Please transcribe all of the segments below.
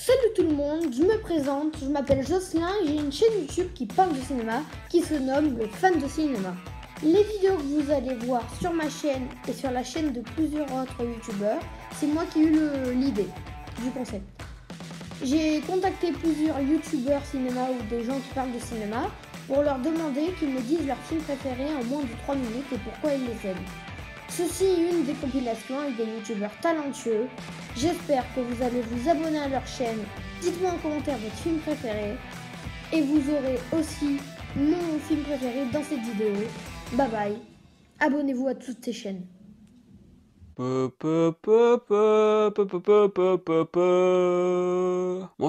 Salut tout le monde, je me présente, je m'appelle Jocelyn et j'ai une chaîne YouTube qui parle de cinéma qui se nomme Le Fan de Cinéma. Les vidéos que vous allez voir sur ma chaîne et sur la chaîne de plusieurs autres youtubeurs, c'est moi qui ai eu l'idée du concept. J'ai contacté plusieurs youtubeurs cinéma ou des gens qui parlent de cinéma pour leur demander qu'ils me disent leur film préféré en moins de 3 minutes et pourquoi ils les aiment. Ceci est une des compilations avec des youtubeurs talentueux. J'espère que vous allez vous abonner à leur chaîne. Dites-moi en commentaire votre film préféré. Et vous aurez aussi mon film préféré dans cette vidéo. Bye bye. Abonnez-vous à toutes ces chaînes. Mon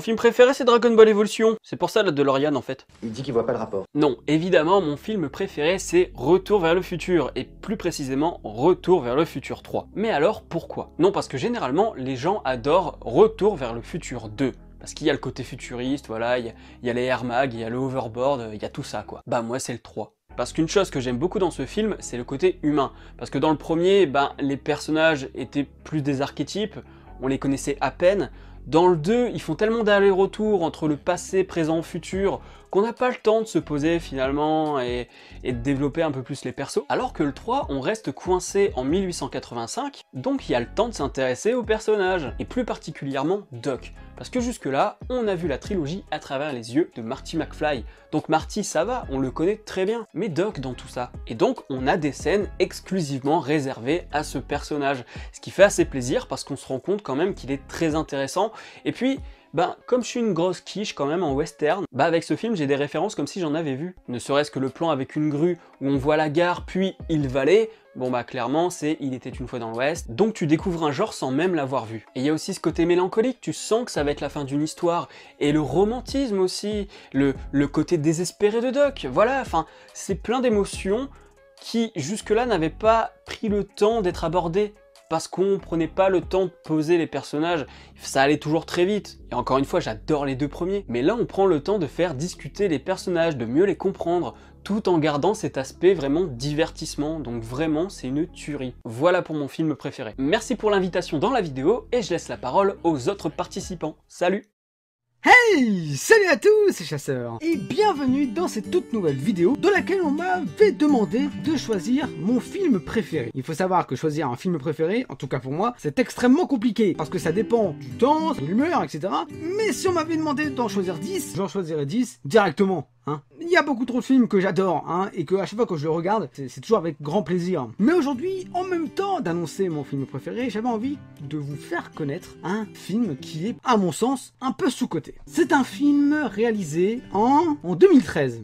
film préféré c'est Dragon Ball Evolution, c'est pour ça la DeLorean en fait. Il dit qu'il voit pas le rapport. Non, évidemment mon film préféré c'est Retour vers le futur, et plus précisément Retour vers le futur 3. Mais alors pourquoi? Non, parce que généralement les gens adorent Retour vers le futur 2. Parce qu'il y a le côté futuriste, voilà, il y a les Air Mag, il y a le hoverboard, il y a tout ça quoi. Bah moi c'est le 3. Parce qu'une chose que j'aime beaucoup dans ce film, c'est le côté humain. Parce que dans le premier, les personnages étaient plus des archétypes, on les connaissait à peine. Dans le 2, ils font tellement d'allers-retours entre le passé, présent, futur, qu'on n'a pas le temps de se poser finalement et de développer un peu plus les persos. Alors que le 3, on reste coincé en 1885, donc il y a le temps de s'intéresser aux personnages, et plus particulièrement Doc. Parce que jusque-là, on a vu la trilogie à travers les yeux de Marty McFly. Donc Marty, ça va, on le connaît très bien. Mais Doc dans tout ça. Et donc, on a des scènes exclusivement réservées à ce personnage. Ce qui fait assez plaisir parce qu'on se rend compte quand même qu'il est très intéressant. Et puis, comme je suis une grosse quiche quand même en western, avec ce film j'ai des références comme si j'en avais vu. Ne serait-ce que le plan avec une grue où on voit la gare puis Hill Valley, clairement c'est Il était une fois dans l'Ouest, donc tu découvres un genre sans même l'avoir vu. Et il y a aussi ce côté mélancolique, tu sens que ça va être la fin d'une histoire, et le romantisme aussi, le côté désespéré de Doc, voilà, enfin c'est plein d'émotions qui jusque-là n'avaient pas pris le temps d'être abordées. Parce qu'on prenait pas le temps de poser les personnages, ça allait toujours très vite. Et encore une fois, j'adore les deux premiers. Mais là, on prend le temps de faire discuter les personnages, de mieux les comprendre, tout en gardant cet aspect vraiment divertissement. Donc vraiment, c'est une tuerie. Voilà pour mon film préféré. Merci pour l'invitation dans la vidéo, et je laisse la parole aux autres participants. Salut! Hey! Salut à tous, c'est Chasseur! Et bienvenue dans cette toute nouvelle vidéo dans laquelle on m'avait demandé de choisir mon film préféré. Il faut savoir que choisir un film préféré, en tout cas pour moi, c'est extrêmement compliqué parce que ça dépend du temps, de l'humeur, etc. Mais si on m'avait demandé d'en choisir 10, j'en choisirais 10 directement. Il y a beaucoup trop de films que j'adore, et que à chaque fois que je le regarde, c'est toujours avec grand plaisir. Mais aujourd'hui, en même temps d'annoncer mon film préféré, j'avais envie de vous faire connaître un film qui est, à mon sens, un peu sous-coté. C'est un film réalisé en 2013.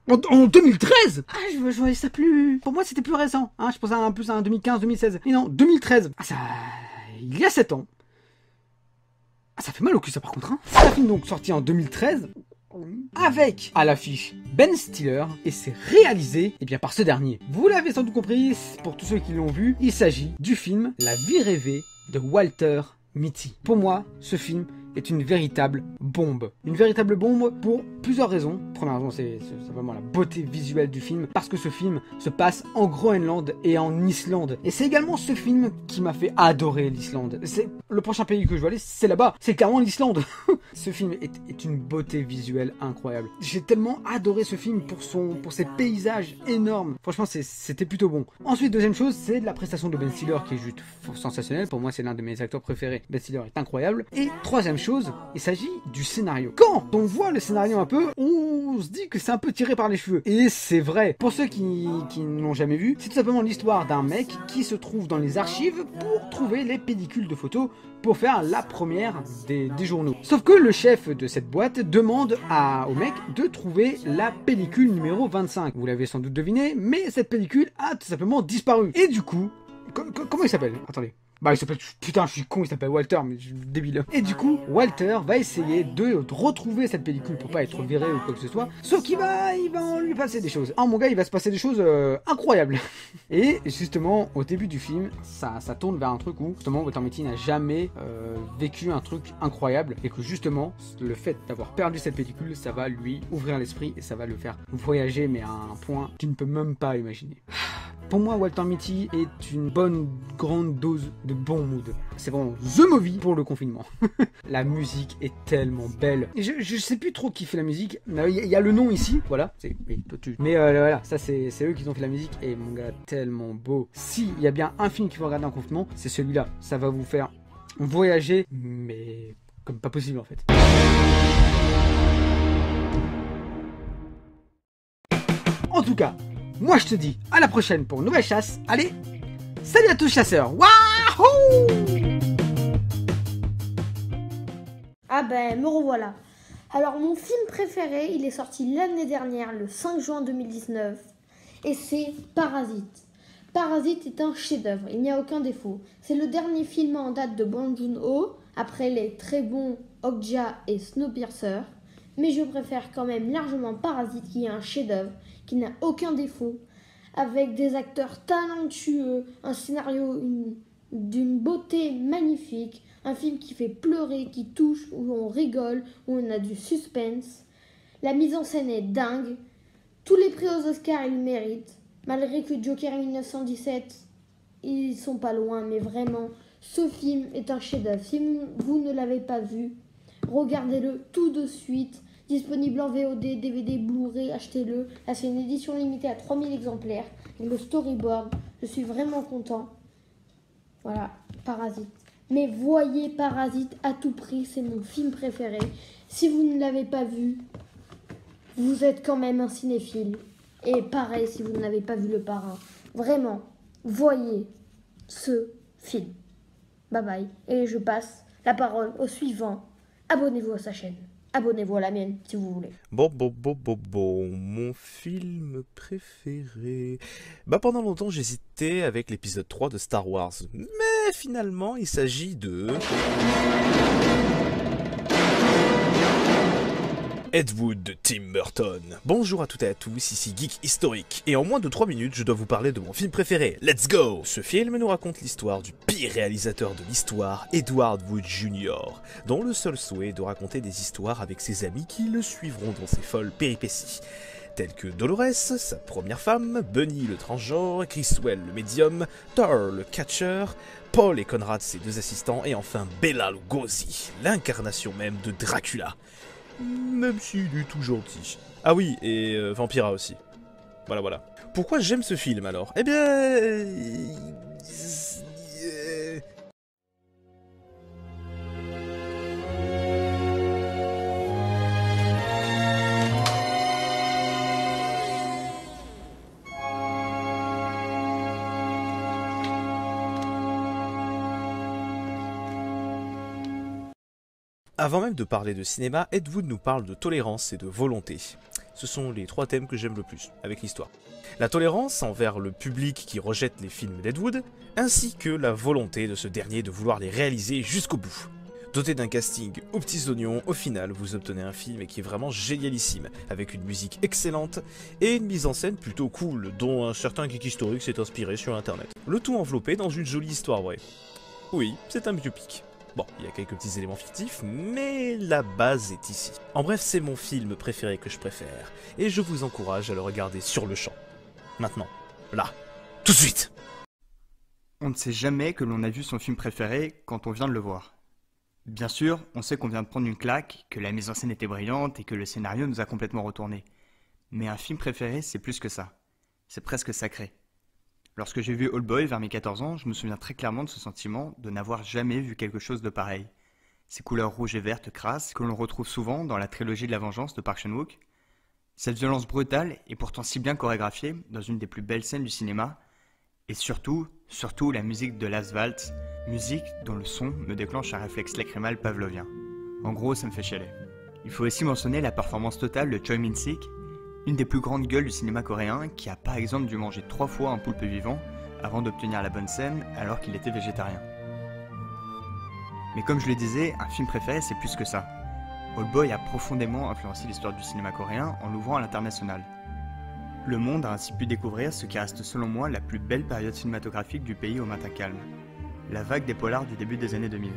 En 2013 Ah, je voyais ça plus... Pour moi, c'était plus récent. Je pensais un peu à un 2015-2016. Mais non, 2013. Ça... Il y a 7 ans. Ça fait mal au cul ça par contre. C'est un film donc sorti en 2013 avec à l'affiche Ben Stiller, et c'est réalisé par ce dernier. Vous l'avez sans doute compris, pour tous ceux qui l'ont vu, il s'agit du film La vie rêvée de Walter Mitty. Pour moi, ce film est une véritable bombe. Une véritable bombe pour plusieurs raisons. Première raison, c'est vraiment la beauté visuelle du film, parce que ce film se passe en Groenland et en Islande. Et c'est également ce film qui m'a fait adorer l'Islande. C'est le prochain pays que je vais aller, c'est là-bas. C'est clairement l'Islande. Ce film est une beauté visuelle incroyable. J'ai tellement adoré ce film pour ses paysages énormes. Franchement, c'était plutôt bon. Ensuite, deuxième chose, c'est la prestation de Ben Stiller qui est juste sensationnelle. Pour moi, c'est l'un de mes acteurs préférés. Ben Stiller est incroyable. Et troisième chose, il s'agit du scénario. Quand on voit le scénario un peu, on se dit que c'est un peu tiré par les cheveux. Et c'est vrai. Pour ceux qui ne l'ont jamais vu, c'est tout simplement l'histoire d'un mec qui se trouve dans les archives pour trouver les pellicules de photos pour faire la première des journaux. Sauf que le chef de cette boîte demande au mec de trouver la pellicule numéro 25. Vous l'avez sans doute deviné, mais cette pellicule a tout simplement disparu. Et du coup, comment il s'appelle? Attendez. Il s'appelle... Putain, je suis con, il s'appelle Walter, mais je suis débile. Et du coup, Walter va essayer de retrouver cette pellicule pour pas être viré ou quoi que ce soit. Sauf qu'il va lui passer des choses. Mon gars, il va se passer des choses incroyables. Et justement, au début du film, ça tourne vers un truc où, justement, Walter Mitty n'a jamais vécu un truc incroyable. Et que justement, le fait d'avoir perdu cette pellicule, ça va lui ouvrir l'esprit et ça va le faire voyager, mais à un point qu'il ne peut même pas imaginer. Pour moi, Walter Mitty est une bonne grande dose de bon mood. C'est vraiment the movie pour le confinement. La musique est tellement belle. Et je sais plus trop qui fait la musique, mais il y a le nom ici, voilà. Oui, toi tu. Mais voilà, ça c'est eux qui ont fait la musique et mon gars, tellement beau. S'il y a bien un film qu'il faut regarder en confinement, c'est celui-là. Ça va vous faire voyager, mais comme pas possible en fait. En tout cas, moi je te dis à la prochaine pour une nouvelle chasse. Allez, salut à tous chasseurs. Wahoo! Ah ben, me revoilà. Alors, mon film préféré, il est sorti l'année dernière, le 5 juin 2019, et c'est Parasite. Parasite est un chef-d'œuvre, il n'y a aucun défaut. C'est le dernier film en date de Bong Joon-ho, après les très bons Okja et Snowpiercer, mais je préfère quand même largement Parasite, qui est un chef-d'œuvre, qui n'a aucun défaut, avec des acteurs talentueux, un scénario d'une beauté magnifique, un film qui fait pleurer, qui touche, où on rigole, où on a du suspense. La mise en scène est dingue. Tous les prix aux Oscars, ils le méritent. Malgré que Joker 1917, ils sont pas loin, mais vraiment, ce film est un chef-d'œuvre. Si vous ne l'avez pas vu, regardez-le tout de suite. Disponible en VOD, DVD, Blu-ray, achetez-le. Là, c'est une édition limitée à 3000 exemplaires. Et le storyboard, je suis vraiment content. Voilà, Parasite. Mais voyez Parasite à tout prix, c'est mon film préféré. Si vous ne l'avez pas vu, vous êtes quand même un cinéphile. Et pareil si vous n'avez pas vu Le Parrain. Vraiment, voyez ce film. Bye bye. Et je passe la parole au suivant. Abonnez-vous à sa chaîne. Abonnez-vous à la mienne si vous voulez. Bon, mon film préféré... pendant longtemps j'hésitais avec l'épisode 3 de Star Wars, mais finalement il s'agit de... Ed Wood de Tim Burton. Bonjour à toutes et à tous, ici Geek Historique, et en moins de 3 minutes, je dois vous parler de mon film préféré, Let's Go! Ce film nous raconte l'histoire du pire réalisateur de l'histoire, Edward Wood Jr., dont le seul souhait est de raconter des histoires avec ses amis qui le suivront dans ses folles péripéties. Tels que Dolores, sa première femme, Bunny le transgenre, Chriswell le médium, Thor le catcher, Paul et Conrad ses 2 assistants, et enfin Bela Lugosi, l'incarnation même de Dracula. Même s'il est tout gentil. Ah oui, et Vampira aussi. Voilà. Pourquoi j'aime ce film alors? Eh bien... Avant même de parler de cinéma, Ed Wood nous parle de tolérance et de volonté. Ce sont les 3 thèmes que j'aime le plus, avec l'histoire. La tolérance envers le public qui rejette les films d'Ed Wood, ainsi que la volonté de ce dernier de vouloir les réaliser jusqu'au bout. Doté d'un casting aux petits oignons, au final vous obtenez un film qui est vraiment génialissime, avec une musique excellente et une mise en scène plutôt cool, dont un certain geek historique s'est inspiré sur internet. Le tout enveloppé dans une jolie histoire vraie. Oui, c'est un biopic. Bon, il y a quelques petits éléments fictifs, mais la base est ici. En bref, c'est mon film préféré que je préfère, et je vous encourage à le regarder sur le champ. Maintenant, là, tout de suite. On ne sait jamais que l'on a vu son film préféré quand on vient de le voir. Bien sûr, on sait qu'on vient de prendre une claque, que la mise en scène était brillante et que le scénario nous a complètement retourné. Mais un film préféré, c'est plus que ça. C'est presque sacré. Lorsque j'ai vu Oldboy vers mes 14 ans, je me souviens très clairement de ce sentiment de n'avoir jamais vu quelque chose de pareil. Ces couleurs rouges et vertes crasses que l'on retrouve souvent dans la trilogie de la vengeance de Park Chan-wook. Cette violence brutale et pourtant si bien chorégraphiée dans une des plus belles scènes du cinéma. Et surtout la musique de Last Waltz, musique dont le son me déclenche un réflexe lacrymal pavlovien. En gros, ça me fait chialer. Il faut aussi mentionner la performance totale de Choi Min-sik, une des plus grandes gueules du cinéma coréen qui a par exemple dû manger 3 fois un poulpe vivant avant d'obtenir la bonne scène alors qu'il était végétarien. Mais comme je le disais, un film préféré c'est plus que ça. Oldboy a profondément influencé l'histoire du cinéma coréen en l'ouvrant à l'international. Le monde a ainsi pu découvrir ce qui reste selon moi la plus belle période cinématographique du pays au matin calme, la vague des polars du début des années 2000.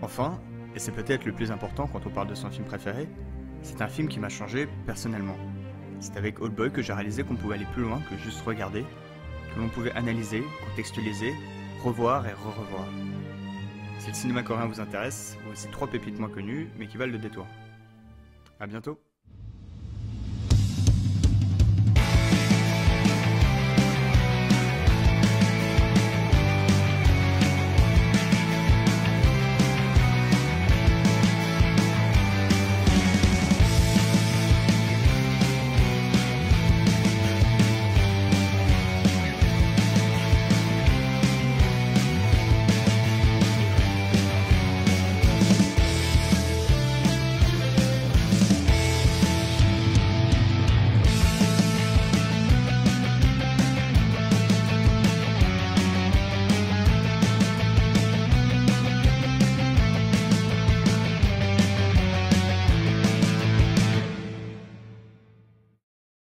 Enfin, et c'est peut-être le plus important quand on parle de son film préféré, c'est un film qui m'a changé personnellement. C'est avec Oldboy que j'ai réalisé qu'on pouvait aller plus loin que juste regarder, que l'on pouvait analyser, contextualiser, revoir et re-revoir. Si le cinéma coréen vous intéresse, voici 3 pépites moins connues, mais qui valent le détour. A bientôt!